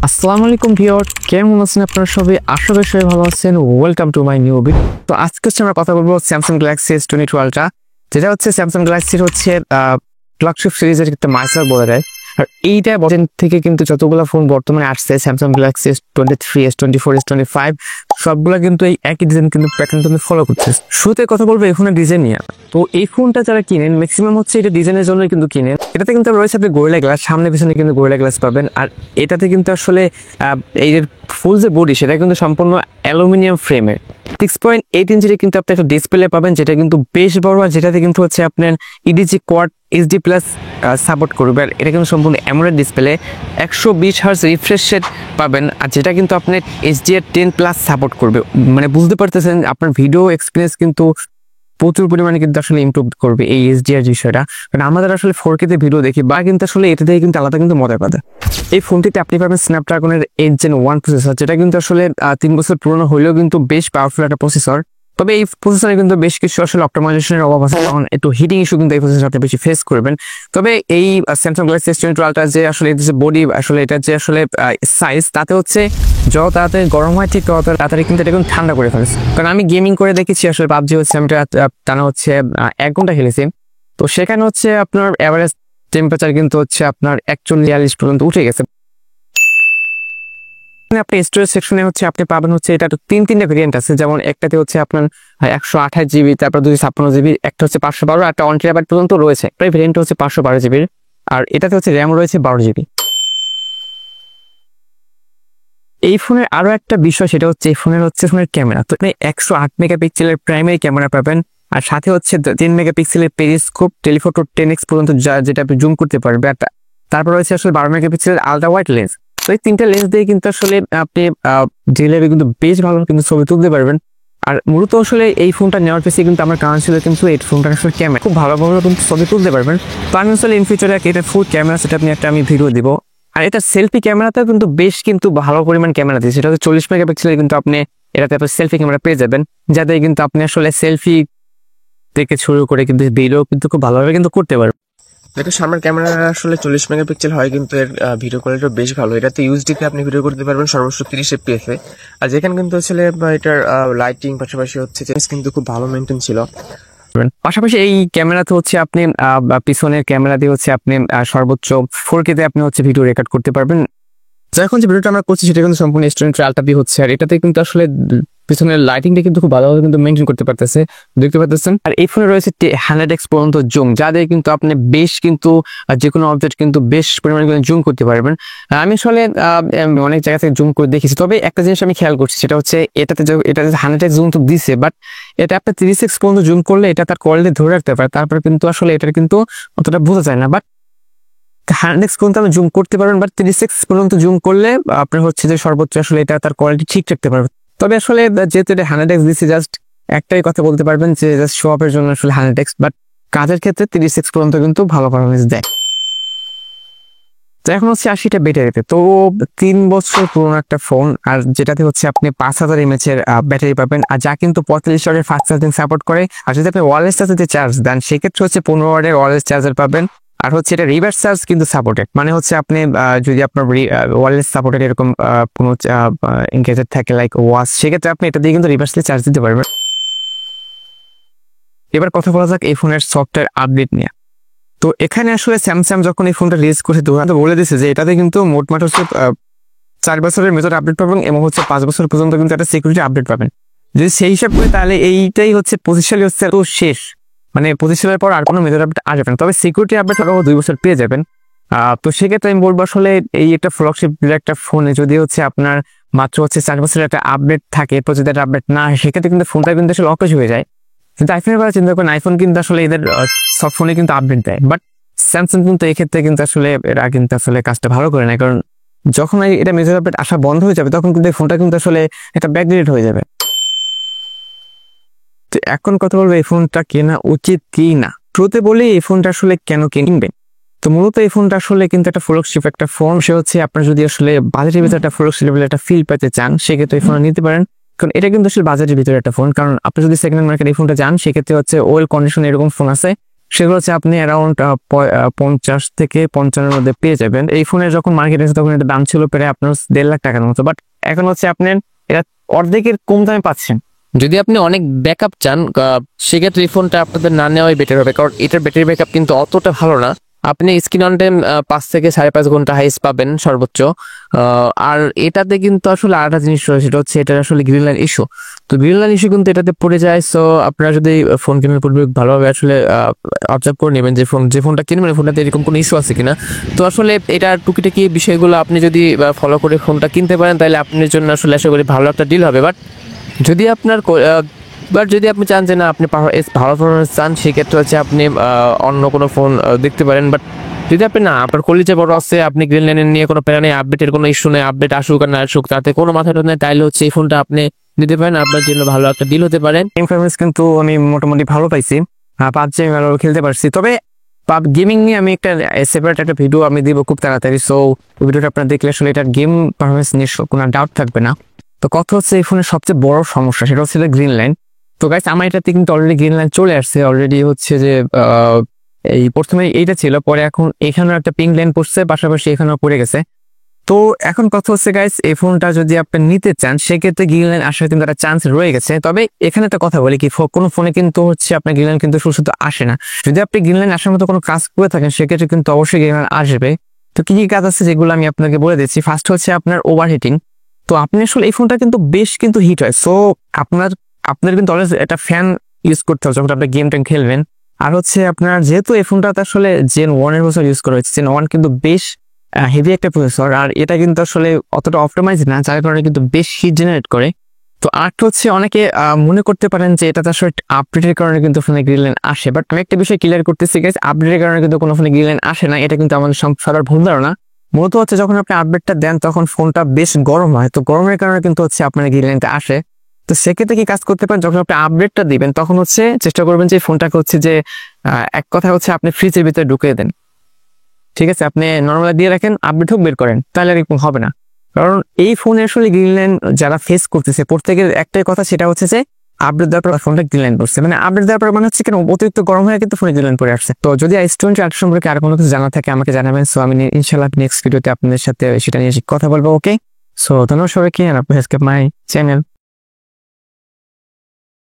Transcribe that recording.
আসসালামু আলাইকুম ভিউয়ার, কেমন আছেন আপনারা সবাই? আশা করি সবাই ভালো আছেন। Welcome to my new video. তো আজকে আমরা কথা বলবো স্যামসাং গ্যালাক্সি S22 আলট্রা, যেটা হচ্ছে স্যামসাং গ্যালাক্সির হচ্ছে ফ্ল্যাগশিপ সিরিজের একটা মাইসার বলা যায়। আর এইটা বছর থেকে কিন্তু যতগুলো ফোন বর্তমানে আসছে, Samsung Galaxy S23, S24, S25 সবগুলো কিন্তু এই একই ডিজাইন কিন্তু প্যাটার্ন তুমি ফলো করছে। শুরুতে কথা বলবো এই ফোনের ডিজাইন নিয়ে। তো এই ফোনটা যারা কিনেন ম্যাক্সিমাম হচ্ছে এটা ডিজাইনের জন্য কিন্তু কিনেন। এটাতে কিন্তু রয়েছে আপনি গোরিলা গ্লাস, সামনে পিছনে কিন্তু গোরিলা গ্লাস পাবেন। আর এটাতে কিন্তু আসলে এই যে ফুল যে বডি সেটা কিন্তু সম্পূর্ণ অ্যালুমিনিয়াম ফ্রেমের 6.8 ইঞ্চির কিন্তু আপনি একটা ডিসপ্লে পাবেন, যেটা কিন্তু বেশ বড়। আর যেটাতে কিন্তু হচ্ছে আপনার ইডিজি কোয়াড HD প্লাস সাপোর্ট করবে। আর এটা কিন্তু সম্পূর্ণ AMOLED display, 120 hertz refresh rate পাবেন। আর যেটা কিন্তু আপনার HDR10 প্লাস সাপোর্ট করবে। মানে বুঝতে পারতেছেন আপনার ভিডিও এক্সপিরিয়েন্স কিন্তু প্রচুর পরিমাণে কিন্তু আসলে ইমপ্রুভ করবে এই HDR বিষয়টা। কারণ আমাদের আসলে 4K তে ভিডিও দেখি বা কিন্তু আসলে এটা থেকে কিন্তু আলাদা কিন্তু মজা পাবে। এই ফোনটিতে আপনি পাবেন স্ন্যাপড্রাগনের 8 Gen 1 প্রসেসর, যেটা কিন্তু আসলে 3 বছর পুরনো হলেও কিন্তু বেশ পাওয়ারফুল একটা প্রসেসর। তবে এই প্রসেসরে কিন্তু বেশ কিছু আসলে অপটিমাইজেশনের অভাব আছে, কারণ একটু হিটিং ইস্যু কিন্তু এই প্রসেসর আপনি বেশি ফেস করবেন। তবে এই স্যামসাং গ্যালাক্সি S22 আলট্রা যে আসলে এর যে বডি, আসলে এটা যে আসলে সাইজ, তাতে হচ্ছে যত তাড়াতাড়ি গরম হয় ঠিক তত তাড়াতাড়ি কিন্তু এটা কিন্তু ঠান্ডা করে ফেলেছে। কারণ আমি গেমিং করে দেখেছি, আসলে পাবজি হচ্ছে আমি টানা হচ্ছে 1 ঘন্টা খেলেছি। তো সেখানে হচ্ছে আপনার এভারেজ টেম্পারেচার কিন্তু হচ্ছে আপনার 41-42 পর্যন্ত উঠে গেছে। আপনি স্টোরেজ সেকশনে হচ্ছে আপনি পাবেন হচ্ছে এটা তিনটা ভেরিয়েন্ট আছে। যেমন একটাতে হচ্ছে আপনার 128 GB, তারপর 256 GB, একটা হচ্ছে 512, একটা 1 TB পর্যন্ত রয়েছে। প্রায় ভেরিয়েন্ট হচ্ছে 512 GB, আর এটাতে হচ্ছে র্যাম রয়েছে 12 GB। এই ফোনের আরো একটা বিষয়, সেটা হচ্ছে এই ফোনের ক্যামেরা। তো 108 মেগাপিক্সেলের প্রাইমারি ক্যামেরা পাবেন, আর সাথে হচ্ছে 10 মেগাপিক্সেলের পেরিস্কোপ টেলিফোটো 10x পর্যন্ত, যেটা আপনি জুম করতে পারবে। আর তারপর রয়েছে আসলে 12 মেগাপিক্সেলের আলট্রা ওয়াইড লেন্স। তো এই তিনটা লেন্স দিয়ে কিন্তু আসলে আপনি ডিএলআর কিন্তু বেশ ভালো কিন্তু ছবি তুলতে পারবেন। আর মূলত আসলে এই ফোনটা নেওয়ার পিছিয়ে কিন্তু আমার কারণ ছিল কিন্তু এই ফোনটা আসলে ক্যামেরা খুব ভালোভাবে কিন্তু ছবি তুলতে পারবেন। তো আমি আসলে ইন ফিউচারে এটা ফুল ক্যামেরা সেটা আমি ভিডিও দিব। আর এটা সেলফি ক্যামেরাতেও কিন্তু বেশ কিন্তু ভালো পরিমাণ ক্যামেরা দিয়েছে। সেটা হচ্ছে 40 মেগাপিক্সেলের কিন্তু আপনি এটাতে সেলফি ক্যামেরা পেয়ে যাবেন, যাতে কিন্তু আপনি আসলে সেলফি থেকে শুরু করে কিন্তু ভিডিও কিন্তু খুব ভালোভাবে কিন্তু করতে পারবেন। এটা সামনের ক্যামেরা আসলে 40 মেগাপিক্সেল হয়, কিন্তু এর ভিডিও কোয়ালিটি বেশ ভালো। এটাতে ইউএসডি-তে আপনি ভিডিও করতে পারবেন সর্বোচ্চ 30 FPS এ। আর যেখানে কিন্তু আসলে এটার লাইটিং পাশাপাশি হচ্ছে কিন্তু খুব ভালো মেইনটেইন ছিল। পাশাপাশি এই ক্যামেরাতে হচ্ছে আপনি পিছনের ক্যামেরা দিয়ে হচ্ছে আপনি সর্বোচ্চ 4K তে আপনি হচ্ছে ভিডিও রেকর্ড করতে পারবেন। তো এখন যে ভিডিওটা আমরা করছি সেটা কিন্তু সম্পূর্ণ S22 আলট্রা দিয়ে হচ্ছে। আর এটাতে কিন্তু আসলে পিছনের লাইটিংটা কিন্তু খুব ভালোভাবে কিন্তু মেনটেন করতে পারতেছে, দেখতে পাচ্ছেন। আর এই ফোনে রয়েছে 100x পর্যন্ত জুম, যাদের কিন্তু আপনি বেশ কিন্তু যে কোনো অবজেক্ট কিন্তু বেশ পরিমাণে জুম করতে পারবেন। আমি আসলে অনেক জায়গা থেকে জুম করে দেখেছি। তবে একটা জিনিস আমি খেয়াল করছি, সেটা হচ্ছে এটাতে 100x জুম তো দিছে, বাট এটা আপনি 30x পর্যন্ত জুম করলে এটা তার কোয়ালিটি ধরে রাখতে পারে। তারপরে কিন্তু আসলে এটা কিন্তু অতটা বোঝা যায় না। বাট 100x পর্যন্ত আপনি জুম করতে পারবেন, বাট 30x পর্যন্ত জুম করলে আপনার হচ্ছে যে সর্বোচ্চ আসলে এটা তার কোয়ালিটি ঠিক রাখতে পারবে। তবে আসলে যেহেতু এটা 100x দিচ্ছে, জাস্ট একটাই কথা বলতে পারবেন যে জাস্ট শো অফের জন্য আসলে 100x, বাট কাজের ক্ষেত্রে 30x পর্যন্ত কিন্তু ভালো পারফরমেন্স দেয়। তো এখন হচ্ছে আসি এটা ব্যাটারিতে। তো 3 বছর পুরনো একটা ফোন, আর যেটাতে হচ্ছে আপনি 5000 mAh এর ব্যাটারি পাবেন, আর যা কিন্তু 45 ওয়াটের ফাস্ট চার্জিং সাপোর্ট করে। আর যদি আপনি ওয়্যারলেস চার্জারে চার্জ দেন, সেক্ষেত্রে হচ্ছে 15 ওয়াটের ওয়্যারলেস চার্জার পাবেন। আর হচ্ছে এটা রিভার্স চার্জ কিন্তু সাপোর্টেড, মানে হচ্ছে আপনি যদি আপনার ওয়্যারলেস সাপোর্টেড এরকম কোনো গ্যাজেট থাকে লাইক ওয়াচ, সেক্ষেত্রে আপনি এটা দিয়ে কিন্তু রিভার্সলি চার্জ দিতে পারবেন। এবার কথা বলা যাক এই ফোনের সফটওয়্যার আপডেট নিয়ে। তো এখানে আসলে স্যামসাং যখন এই ফোনটা রিলিজ করেছে তখন বলে দিয়েছে যে এটাতে কিন্তু মোটমাট হচ্ছে 4 বছরের মেজর আপডেট পাবেন, এবং হচ্ছে 5 বছর পর্যন্ত কিন্তু একটা সিকিউরিটি আপডেট পাবেন। যদি সেই হিসাব করে তাহলে এইটাই হচ্ছে 25 সালে হচ্ছে তো শেষ, মানে 25 সালের পর আর কোনো মেজর আপডেট আসবে না। তবে সিকিউরিটি আপডেট আরো 2 বছর পেয়ে যাবেন। তো সেক্ষেত্রে আমি বলবো আসলে এই একটা ফ্ল্যাগশিপ একটা ফোনে যদি হচ্ছে আপনার মাত্র হচ্ছে 4 বছরের একটা আপডেট থাকে, এরপর যদি একটা আপডেট না হয়, সেক্ষেত্রে কিন্তু ফোনটা কিন্তু আসলে অকেজ হয়ে যায়। কিন্তু আইফোনের কথা চিন্তা করেন, আইফোন কিন্তু আসলে এদের সব ফোনে কিন্তু আপডেট দেয়, বাট স্যামসাং কিন্তু এক্ষেত্রে কিন্তু আসলে এরা কিন্তু আসলে কাজটা ভালো করে না। কারণ যখন এটা মেজর আপডেট আসা বন্ধ হয়ে যাবে, তখন কিন্তু এই ফোনটা কিন্তু আসলে একটা ব্যাকডেটেড হয়ে যাবে। তো এখন কথা বলবো এই ফোনটা কেনা উচিত কি না। শুরুতে বলি এই ফোনটা আসলে কেন কিনবেন। তো মূলত এই ফোনটা আসলে কিন্তু একটা ফ্ল্যাগশিপ একটা ফোন। সে হচ্ছে আপনার যদি আসলে বাজেটের ভিতরে একটা ফ্ল্যাগশিপ লেভেলের একটা ফিল পেতে চান, সেক্ষেত্রে এই ফোনটা নিতে পারেন। কারণ এটা কিন্তু আসলে বাজেটের ভিতরে একটা ফোন। কারণ আপনি যদি সেকেন্ড হ্যান্ড মার্কেটে এই ফোনটা যান, সেক্ষেত্রে হচ্ছে ওয়েল কন্ডিশন এরকম ফোন আছে সেগুলো হচ্ছে আপনি অ্যারাউন্ড 50 থেকে 55 মধ্যে পেয়ে যাবেন। এই ফোনের যখন মার্কেটে আছে তখন এটা দাম ছিল প্রায় আপনার 1.5 লাখ টাকার মতো, বাট এখন হচ্ছে আপনার এটা অর্ধেকের কম দামে পাচ্ছেন। যদি আপনি অনেক ব্যাকআপ চান সেক্ষেত্রে এই ফোনটা আপনাদের না নেওয়াই বেটার হবে, কারণ এটার ব্যাটারি ব্যাকআপ কিন্তু অতটা ভালো না। আপনি স্ক্রিন অন টাইম 5 থেকে 5.5 ঘন্টা হাইস পাবেন সর্বোচ্চ। আর এটাতে কিন্তু আসলে আরেকটা জিনিস রয়েছে, সেটা হচ্ছে এটা আসলে গ্রিন লাইন ইস্যু। তো গ্রিন লাইন ইস্যু কিন্তু এটাতে পড়ে যায়। সো আপনারা যদি ফোন কেনার পূর্বে ভালোভাবে আসলে অবজার্ভ করে নেবেন যে ফোনটা কিনবেন ফোনটাতে এরকম কোনো ইস্যু আছে কিনা। তো আসলে এটা টুকিটাকি বিষয়গুলো আপনি যদি ফলো করে ফোনটা কিনতে পারেন তাহলে আপনার জন্য আসলে আশা করি ভালো একটা ডিল হবে। যদি আপনার যদি আপনি চান যে না আপনি ভালো পারফরমেন্স চান, সেক্ষেত্রে হচ্ছে আপনি অন্য কোনো ফোন দেখতে পারেন। বাট যদি আপনি না, আপনার কলিজে বড় আছে, আপনি গ্রিন লাইনের নিয়ে কোনো প্যারা নেই, আপডেটের কোনো ইস্যু নেই, আপডেট আসুক আর না আসুক তাতে কোনো মাথাটা নেই, তাইলে হচ্ছে এই ফোনটা আপনি নিতে পারেন, আপনার জন্য ভালো একটা ডিল হতে পারেন। পারফরমেন্স কিন্তু আমি মোটামুটি ভালো পাইছি, পাবজি আমি ভালো খেলতে পারছি। তবে গেমিং নিয়ে আমি একটা সেপারেট একটা ভিডিও আমি দিব খুব তাড়াতাড়ি। সো ওই ভিডিওটা আপনারা দেখলে আসলে এটার গেম পারফরমেন্স নিয়ে কোনো ডাউট থাকবে না। তো কথা হচ্ছে এই ফোনের সবচেয়ে বড় সমস্যা সেটা হচ্ছে গ্রিন লাইন। তো গাইস আমার এটাতে কিন্তু অলরেডি গ্রিন লাইন চলে আসছে অলরেডি, হচ্ছে যে এই প্রথমে এইটা ছিল, পরে এখন এখানেও একটা পিঙ্ক লাইন পড়ছে, পাশাপাশি এখানেও পড়ে গেছে। তো এখন কথা হচ্ছে গাইস এই ফোনটা যদি আপনি নিতে চান সেক্ষেত্রে গ্রিন লাইন আসার কিন্তু একটা চান্স রয়ে গেছে। তবে এখানে একটা কথা বলি কি, কোনো ফোনে কিন্তু হচ্ছে আপনার গ্রিন লাইন কিন্তু শুধু আসে না। যদি আপনি গ্রিন লাইন আসার মতো কোনো কাজ করে থাকেন সেক্ষেত্রে কিন্তু অবশ্যই গ্রিন লাইন আসবে। তো কি কি কাজ আছে যেগুলো আমি আপনাকে বলে দিচ্ছি। ফার্স্ট হচ্ছে আপনার ওভারহিটিং। তো আপনি আসলে এই ফোনটা কিন্তু বেশ কিন্তু হিট হয়। সো আপনার কিন্তু অলওয়েজ একটা ফ্যান ইউজ করতে হবে যখন আপনি গেম টেম খেলবেন। আর হচ্ছে আপনার যেহেতু এই ফোনটাতে আসলে Gen 1 এর প্রসেসর ইউজ করা হয়েছে, Gen 1 কিন্তু বেশ হেভি একটা প্রসেসর, আর এটা কিন্তু আসলে অতটা অপটিমাইজ না, যার কারণে কিন্তু বেশ হিট জেনারেট করে। তো আরেকটা হচ্ছে অনেকে মনে করতে পারেন যে এটাতে আসলে আপডেটের কারণে কিন্তু ফোনে গ্রিন লাইন আসে, বাট আমি একটা বিষয় ক্লিয়ার করতেছি গাইস, আপডেটের কারণে কিন্তু কোনো ফোনে গ্রিন লাইন আসে না। এটা কিন্তু আমাদের সবার ভুল ধারণা। মূলত হচ্ছে যখন আপনি আপডেটটা দেন তখন ফোনটা বেশ গরম হয়, তো গরমের কারণে কিন্তু হচ্ছে আপনার গ্রিন লাইনটা আসে। তো সেক্ষেত্রে কি কাজ করতে পারেন, যখন আপনি আপডেটটা দিবেন তখন হচ্ছে চেষ্টা করবেন যে ফোনটাকে হচ্ছে যে এক কথা হচ্ছে আপনি ফ্রিজের ভিতরে ঢুকিয়ে দেন। ঠিক আছে, আপনি নর্মালি দিয়ে রাখেন, আপডেট হোক বের করেন, তাহলে এরকম হবে না। কারণ এই ফোনে আসলে গ্রিন লাইন যারা ফেস করতেছে প্রত্যেকের একটাই কথা, সেটা হচ্ছে যে আপডেট দেওয়ার পর ফোনটা গ্রিন লাইন পড়ছে, মানে আপডেট দেওয়ার পর মানে হচ্ছে কেন অতিরিক্ত গরম হয়ে কিন্তু ফোনে গ্রিন লাইন পড়ে আসছে। তো যদি S28 সম্পর্কে আর কোনো কিছু জানা থাকে আমাকে জানাবেন। সো আমি ইনশাল্লাহ নেক্সট ভিডিওতে আপনাদের সাথে সেটা নিয়ে কথা বলবো। ওকে, সো ধন্যবাদ সবাইকে, আর আপনি মাই চ্যানেল।